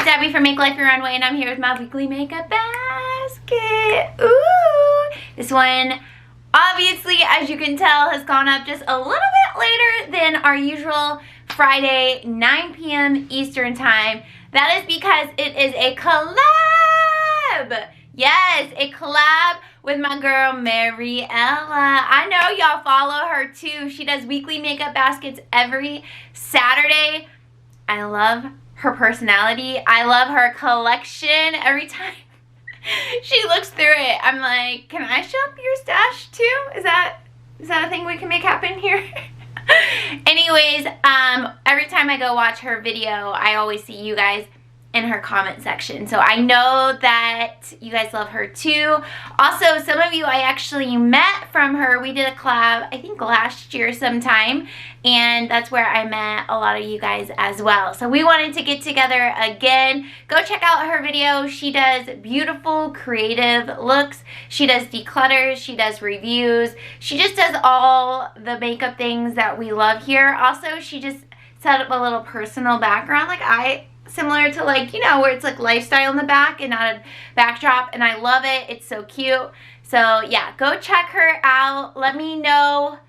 Abby from Make Life Your Runway, and I'm here with my weekly makeup basket. Ooh! This one, obviously, as you can tell, has gone up just a little bit later than our usual Friday, 9 p.m. Eastern Time. That is because it is a collab. Yes, a collab with my girl Mariela. I know y'all follow her too. She does weekly makeup baskets every Saturday. I love her personality. I love her collection. Every time she looks through it, I'm like, can I shop your stash too? Is that a thing we can make happen here? Anyways, every time I go watch her video, I always see you guys in her comment section. So I know that you guys love her too. Also, some of you I actually met from her. We did a collab, I think last year sometime, and that's where I met a lot of you guys as well. So we wanted to get together again. Go check out her video. She does beautiful, creative looks. She does declutters. She does reviews. She just does all the makeup things that we love here. Also, she just set up a little personal background similar to, like, you know, where it's like lifestyle in the back and not a backdrop, and I love it. It's so cute. So yeah, go check her out. Let me know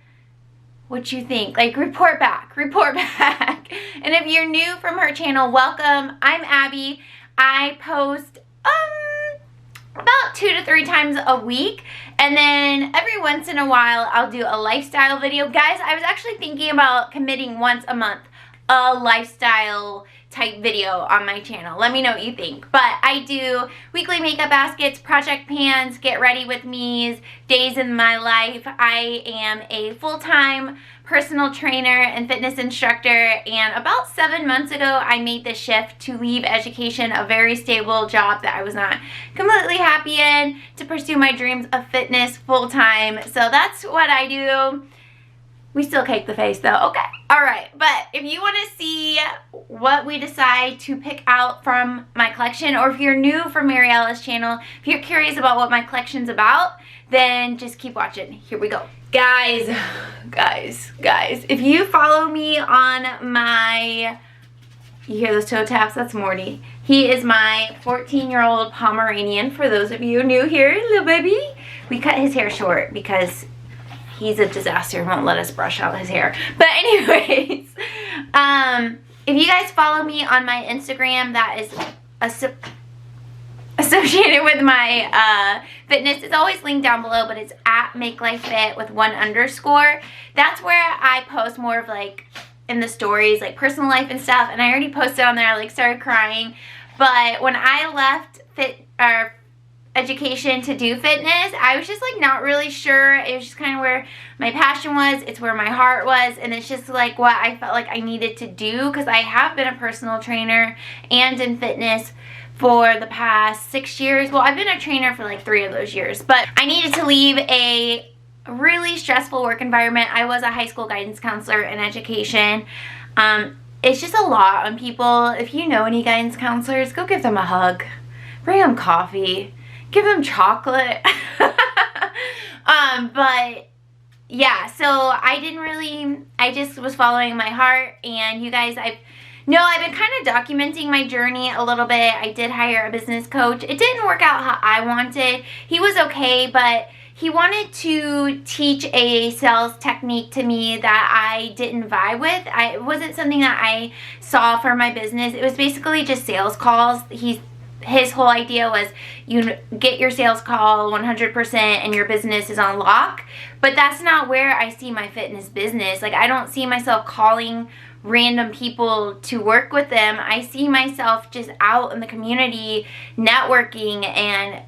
what you think. Like, report back. And if you're new from her channel, welcome. I'm Abby. I post about 2 to 3 times a week, and then every once in a while I'll do a lifestyle video. Guys, I was actually thinking about committing once a month a lifestyle type video on my channel. Let me know what you think. But I do weekly makeup baskets, project pans, get ready with me's, days in my life. I am a full-time personal trainer and fitness instructor, and about 7 months ago I made the shift to leave education, a very stable job that I was not completely happy in, to pursue my dreams of fitness full-time. So that's what I do. We still cake the face though. Okay. All right. But if you want to see what we decide to pick out from my collection, or if you're new from Mariela's channel, if you're curious about what my collection's about, then just keep watching. Here we go. Guys, if you follow me on my, you hear those toe taps? That's Morty. He is my 14-year-old Pomeranian, for those of you new here, little baby. We cut his hair short because he's a disaster, won't let us brush out his hair. But anyways, if you guys follow me on my Instagram, that is associated with my fitness. It's always linked down below, but it's at MakeLifeFit with 1_. That's where I post more of, like, in the stories, like personal life and stuff. And I already posted on there. I like started crying. But when I left education to do fitness, I was just like not really sure. It was just kind of where my passion was. It's where my heart was, and it's just like what I felt like I needed to do, because I have been a personal trainer and in fitness for the past 6 years. Well, I've been a trainer for like 3 of those years, but I needed to leave a really stressful work environment. I was a high school guidance counselor in education. It's just a lot on people. If you know any guidance counselors, go give them a hug, bring them coffee, give them chocolate. But yeah, so I just was following my heart. And you guys, I've been kind of documenting my journey a little bit. I did hire a business coach. It didn't work out how I wanted. He was okay, but he wanted to teach a sales technique to me that I didn't vibe with. It wasn't something that I saw for my business. It was basically just sales calls. His whole idea was you get your sales call 100% and your business is on lock. But that's not where I see my fitness business. Like, I don't see myself calling random people to work with them. I see myself just out in the community networking and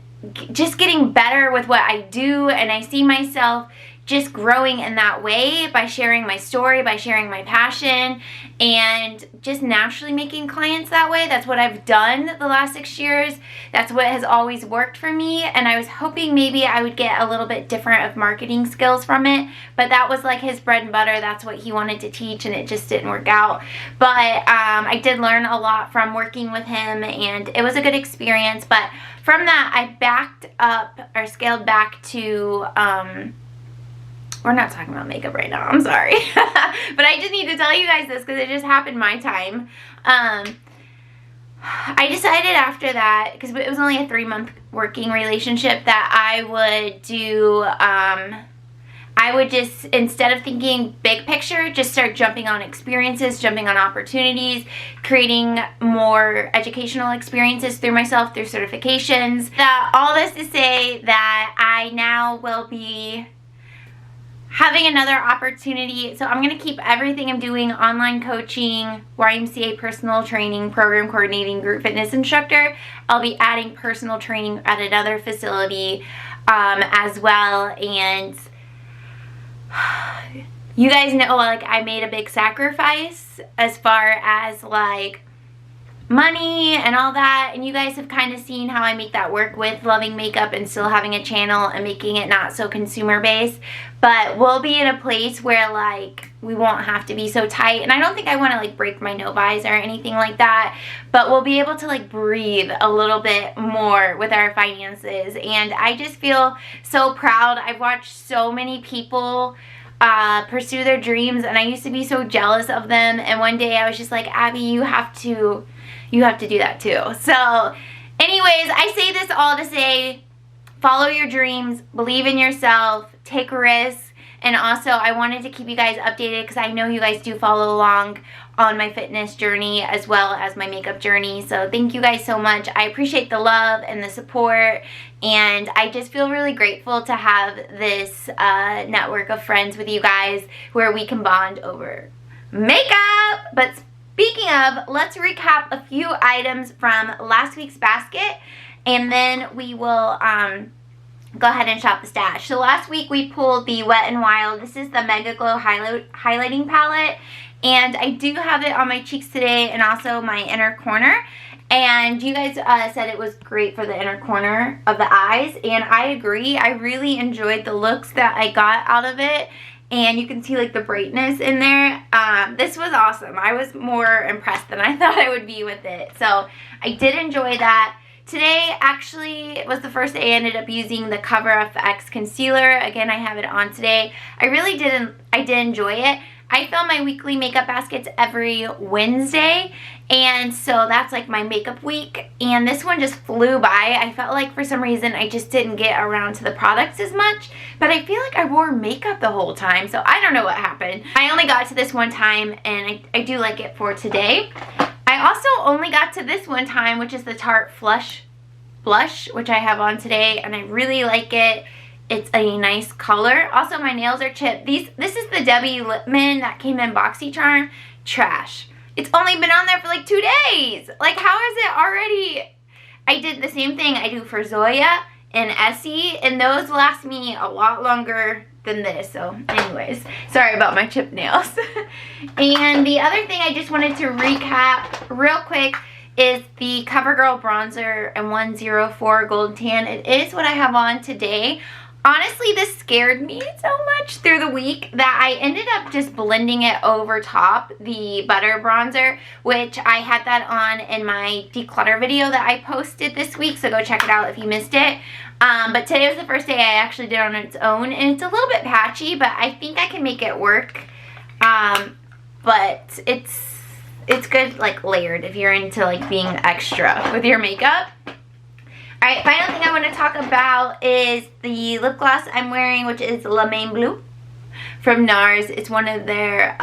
just getting better with what I do. And I see myself just growing in that way by sharing my story, by sharing my passion, and just naturally making clients that way. That's what I've done the last 6 years. That's what has always worked for me, and I was hoping maybe I would get a little bit different of marketing skills from it, but that was like his bread and butter. That's what he wanted to teach, and it just didn't work out. But I did learn a lot from working with him, and it was a good experience. But from that, I backed up or scaled back to we're not talking about makeup right now, I'm sorry. But I just need to tell you guys this because it just happened my time. I decided after that, because it was only a 3-month working relationship, that I would do, I would just, instead of thinking big picture, just start jumping on experiences, jumping on opportunities, creating more educational experiences through myself, through certifications. All this to say that I now will be having another opportunity. So I'm going to keep everything I'm doing: online coaching, YMCA personal training, program coordinating, group fitness instructor. I'll be adding personal training at another facility as well. And you guys know, like, I made a big sacrifice as far as like money and all that, and you guys have kind of seen how I make that work with loving makeup and still having a channel and making it not so consumer based. But we'll be in a place where like we won't have to be so tight, and I don't think I want to like break my no-buys or anything like that, but we'll be able to like breathe a little bit more with our finances. And I just feel so proud. I've watched so many people pursue their dreams, and I used to be so jealous of them, and one day I was just like, Abby, you have to do that too. So anyways, I say this all to say, follow your dreams, believe in yourself, take risks. And also, I wanted to keep you guys updated because I know you guys do follow along on my fitness journey as well as my makeup journey. So thank you guys so much. I appreciate the love and the support, and I just feel really grateful to have this network of friends with you guys where we can bond over makeup. But speaking of, let's recap a few items from last week's basket, and then we will go ahead and shop the stash. So last week we pulled the Wet n Wild. This is the Mega Glow highlighting palette, and I do have it on my cheeks today and also my inner corner. And you guys said it was great for the inner corner of the eyes, and I agree. I really enjoyed the looks that I got out of it, and you can see like the brightness in there. This was awesome. I was more impressed than I thought I would be with it, so I did enjoy that. Today actually was the first day I ended up using the Cover FX concealer. Again, I have it on today. I did enjoy it. I film my weekly makeup baskets every Wednesday, and so that's like my makeup week, and this one just flew by. I felt like for some reason I just didn't get around to the products as much, but I feel like I wore makeup the whole time, so I don't know what happened. I only got to this one time, and I do like it for today. I also only got to this one time, which is the Tarte Blush, which I have on today, and I really like it. It's a nice color. Also, my nails are chipped. This is the Debbie Lipman that came in BoxyCharm. Trash. It's only been on there for like 2 days. Like, how is it already? I did the same thing I do for Zoya and Essie, and those last me a lot longer than this. So anyways, sorry about my chipped nails. And the other thing I just wanted to recap real quick is the CoverGirl bronzer and 104 Gold Tan. It is what I have on today. Honestly, this scared me so much through the week that I ended up just blending it over top the butter bronzer, which I had that on in my declutter video that I posted this week, so go check it out if you missed it. But today was the first day I actually did it on its own, and it's a little bit patchy, but I think I can make it work. But it's good, like, layered if you're into like being extra with your makeup. Alright, final thing I want to talk about is the lip gloss I'm wearing, which is La Main Bleu from NARS. It's one of their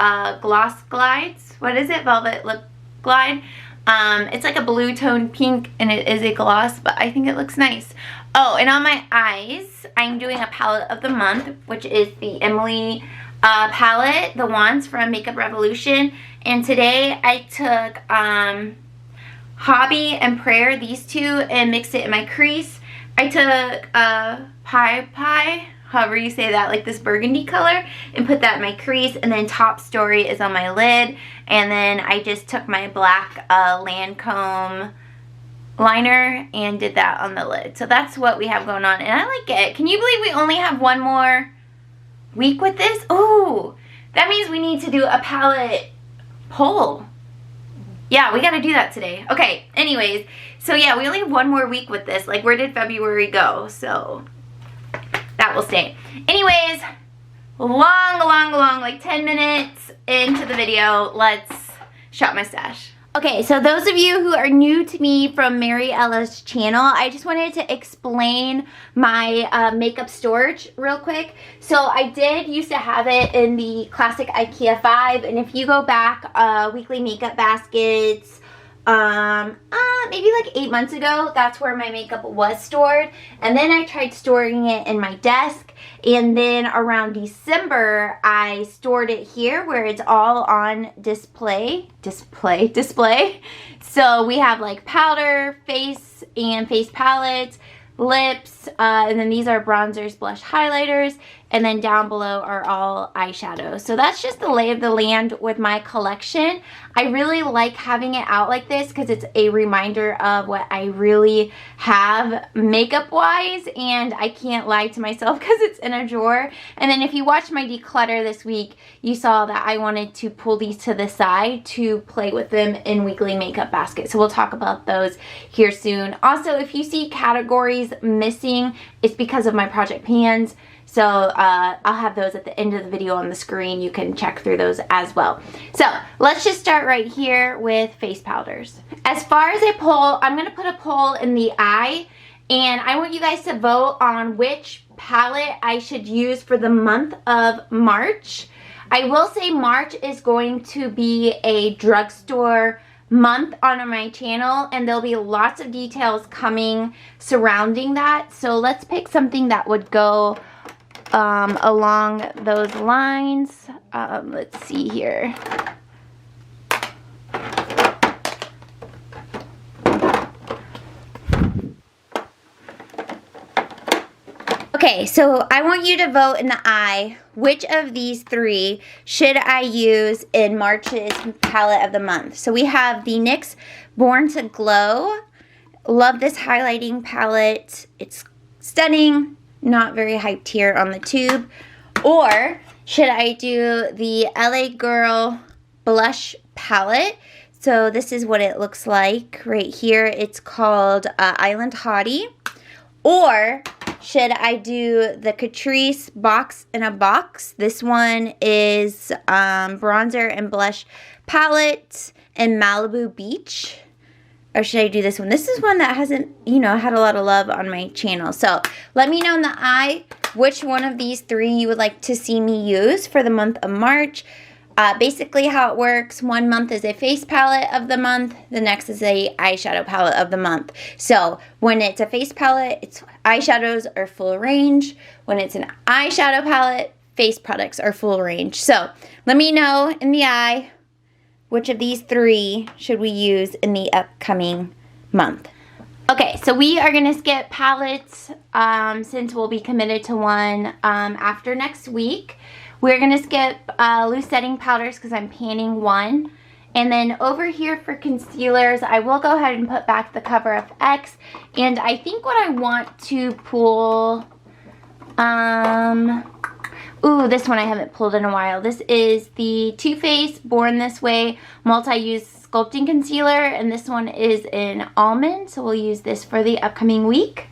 gloss glides. What is it? Velvet Lip Glide. It's like a blue tone pink, and it is a gloss, but I think it looks nice. Oh, and on my eyes, I'm doing a palette of the month, which is the Emily palette, the Wands from Makeup Revolution. And today I took Hobby and Prayer, these two, and mixed it in my crease. I took Pie, however you say that, like this burgundy color, and put that in my crease. And then Top Story is on my lid. And then I just took my black Lancome liner and did that on the lid. So that's what we have going on, and I like it. Can you believe we only have one more week with this? Oh, that means we need to do a palette poll. Yeah, we gotta do that today. Okay, anyways, so yeah, we only have one more week with this. Like, where did February go? So that will stay. Anyways, long, like 10 minutes into the video, let's shop my stash. Okay, so those of you who are new to me from Mariela's channel, I just wanted to explain my makeup storage real quick. So I did used to have it in the classic IKEA 5, and if you go back, weekly makeup baskets, maybe like 8 months ago, that's where my makeup was stored. And then I tried storing it in my desk, and then around December I stored it here where it's all on display. So we have like powder, face and face palettes, lips, and then these are bronzers, blush, highlighters, and then down below are all eyeshadows. So that's just the lay of the land with my collection. I really like having it out like this because it's a reminder of what I really have makeup wise, and I can't lie to myself because it's in a drawer. And then if you watched my declutter this week, you saw that I wanted to pull these to the side to play with them in weekly makeup basket. So we'll talk about those here soon. Also, if you see categories missing, it's because of my project pans. So I'll have those at the end of the video on the screen. You can check through those as well. So let's just start right here with face powders. As far as a poll, I'm going to put a poll in the eye, and I want you guys to vote on which palette I should use for the month of March. I will say March is going to be a drugstore month on my channel, and there'll be lots of details coming surrounding that. So let's pick something that would go along those lines. Let's see here. Okay, so I want you to vote in the eye, which of these three should I use in March's palette of the month. So we have the NYX Born to Glow. Love this highlighting palette. It's stunning. Not very hyped here on the tube. Or should I do the LA Girl blush palette? So this is what it looks like right here. It's called Island Hottie. Or should I do the Catrice Box in a Box? This one is bronzer and blush palette in Malibu Beach. Or should I do this one? This is one that hasn't, you know, had a lot of love on my channel. So let me know in the eye which one of these three you would like to see me use for the month of March. Basically how it works, one month is a face palette of the month, the next is a eyeshadow palette of the month. So when it's a face palette, its eyeshadows are full range. When it's an eyeshadow palette, face products are full range. So let me know in the eye, which of these three should we use in the upcoming month? Okay, so we are going to skip palettes since we'll be committed to one after next week. We're going to skip loose setting powders because I'm panning one. And then over here for concealers, I will go ahead and put back the Cover FX. And I think what I want to pull... Ooh, this one I haven't pulled in a while. This is the Too Faced Born This Way Multi-Use Sculpting Concealer, and this one is in Almond, so we'll use this for the upcoming week.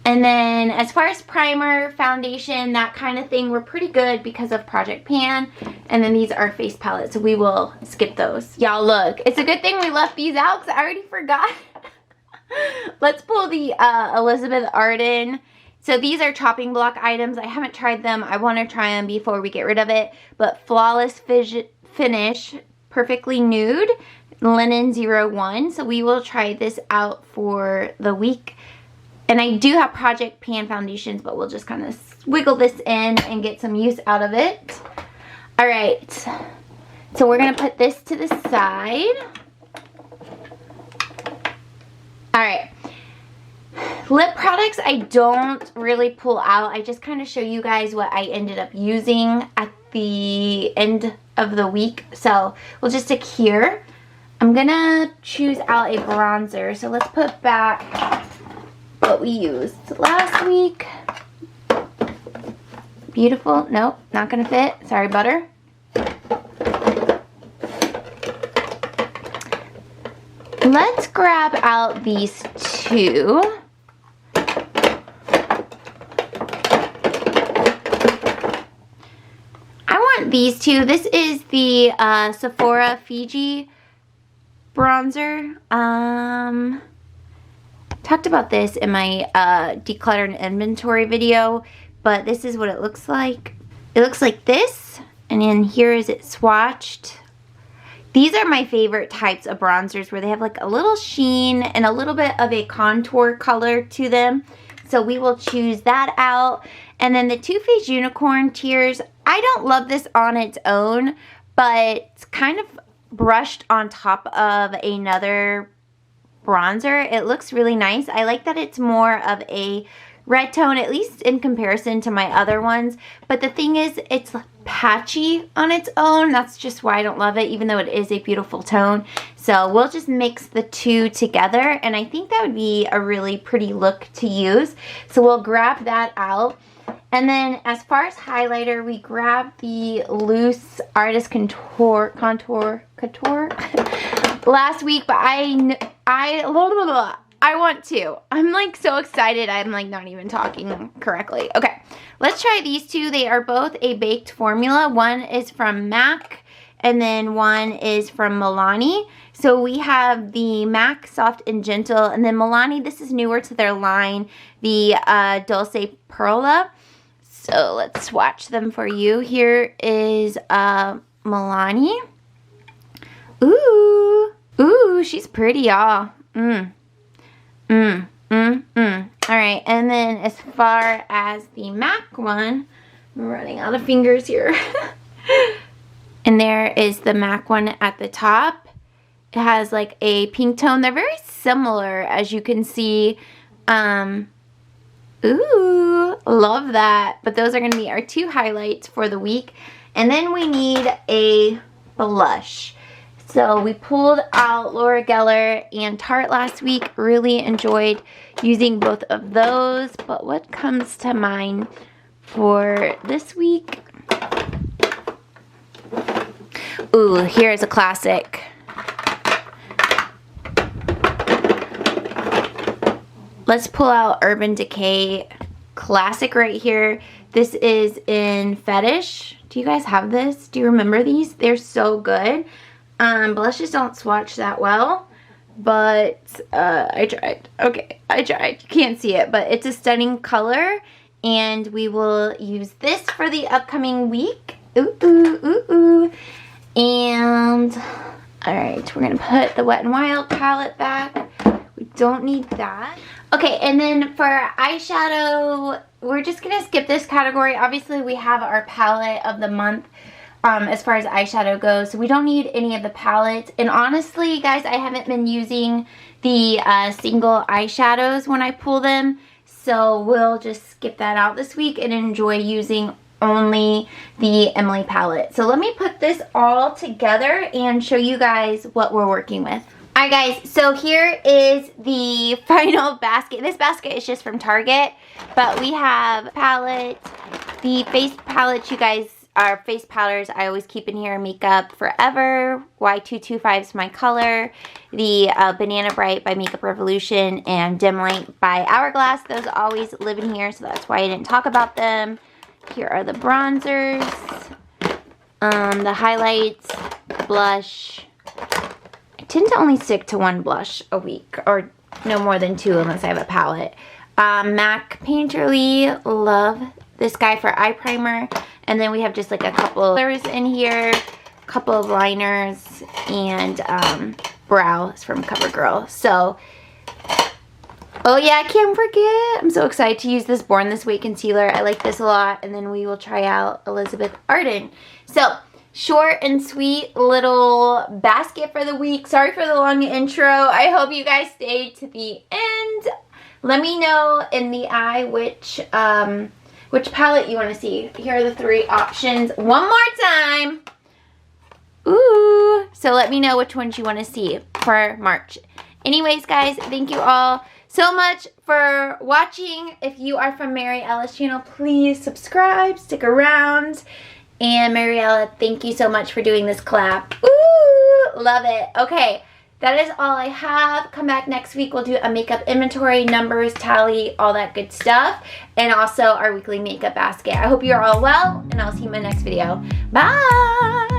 And then as far as primer, foundation, that kind of thing, we're pretty good because of Project Pan. And then these are face palettes, so we will skip those. Y'all look, it's a good thing we left these out because I already forgot. Let's pull the Elizabeth Arden. So these are chopping block items. I haven't tried them. I want to try them before we get rid of it. But Flawless Finish, Perfectly Nude, Linen 01. So we will try this out for the week. And I do have Project Pan foundations, but we'll just kind of wiggle this in and get some use out of it. All right. So we're going to put this to the side. All right. Lip products I don't really pull out. I just kind of show you guys what I ended up using at the end of the week. So we'll just stick here. I'm gonna choose out a bronzer. So let's put back what we used last week. Beautiful. Nope, not gonna fit. Sorry, butter. Let's grab out these two. these two. This is the Sephora Fiji bronzer. Talked about this in my declutter and inventory video, but this is what it looks like. It looks like this, and then here is it swatched. These are my favorite types of bronzers where they have like a little sheen and a little bit of a contour color to them. So we will choose that out. And then the Too Faced Unicorn Tears, I don't love this on its own, but it's kind of brushed on top of another bronzer. It looks really nice. I like that it's more of a red tone, at least in comparison to my other ones. But the thing is, it's patchy on its own. That's just why I don't love it, even though it is a beautiful tone. So we'll just mix the two together, and I think that would be a really pretty look to use. So we'll grab that out. And then as far as highlighter, we grab the loose Artist Contour last week, but I want to. I'm like so excited. I'm like not even talking correctly. Okay, let's try these two. They are both a baked formula. One is from MAC and then one is from Milani. So we have the MAC Soft and Gentle, and then Milani, this is newer to their line, the Dulce Perla. So let's swatch them for you. Here is Milani. Ooh, she's pretty, y'all. All right, and then as far as the MAC one, I'm running out of fingers here. And there is the MAC one at the top. It has like a pink tone. They're very similar, as you can see. Ooh, love that. But those are going to be our two highlights for the week. And then we need a blush. So we pulled out Laura Geller and Tarte last week. Really enjoyed using both of those. But what comes to mind for this week? Ooh, here's a classic. Let's pull out Urban Decay Classic right here. This is in Fetish. Do you guys have this? Do you remember these? They're so good. Blushes don't swatch that well, but I tried. Okay, I tried. You can't see it, but it's a stunning color, and we will use this for the upcoming week. Ooh. And, all right, we're going to put the Wet n Wild palette back. We don't need that. Okay, and then for eyeshadow, we're just going to skip this category. Obviously, we have our palette of the month as far as eyeshadow goes, so we don't need any of the palettes. And honestly, guys, I haven't been using the single eyeshadows when I pull them, so we'll just skip that out this week and enjoy using only the Emily palette. So let me put this all together and show you guys what we're working with. Alright guys, so here is the final basket. This basket is just from Target, but we have palette, the face palette, you guys, our face powders I always keep in here, Makeup Forever, Y225 is my color, the Banana Bright by Makeup Revolution, and Dim Light by Hourglass. Those always live in here, so that's why I didn't talk about them. Here are the bronzers, the highlights, blush. I tend to only stick to one blush a week, or no more than two unless I have a palette. MAC Painterly, love this guy for eye primer. And then we have just like a couple colors in here, a couple of liners, and brows from CoverGirl. So, oh yeah, I can't forget. I'm so excited to use this Born This Way concealer. I like this a lot. And then we will try out Elizabeth Arden. So, short and sweet little basket for the week. Sorry for the long intro. I hope you guys stayed to the end. Let me know in the eye which palette you want to see. Here are the three options. One more time. Ooh. So let me know which ones you want to see for March. Anyways, guys, thank you all so much for watching. If you are from Mariella's channel, please subscribe, stick around. And Mariela, thank you so much for doing this collab. Ooh, love it. Okay, that is all I have. Come back next week. We'll do a makeup inventory, numbers, tally, all that good stuff. And also our weekly makeup basket. I hope you're all well, and I'll see you in my next video. Bye!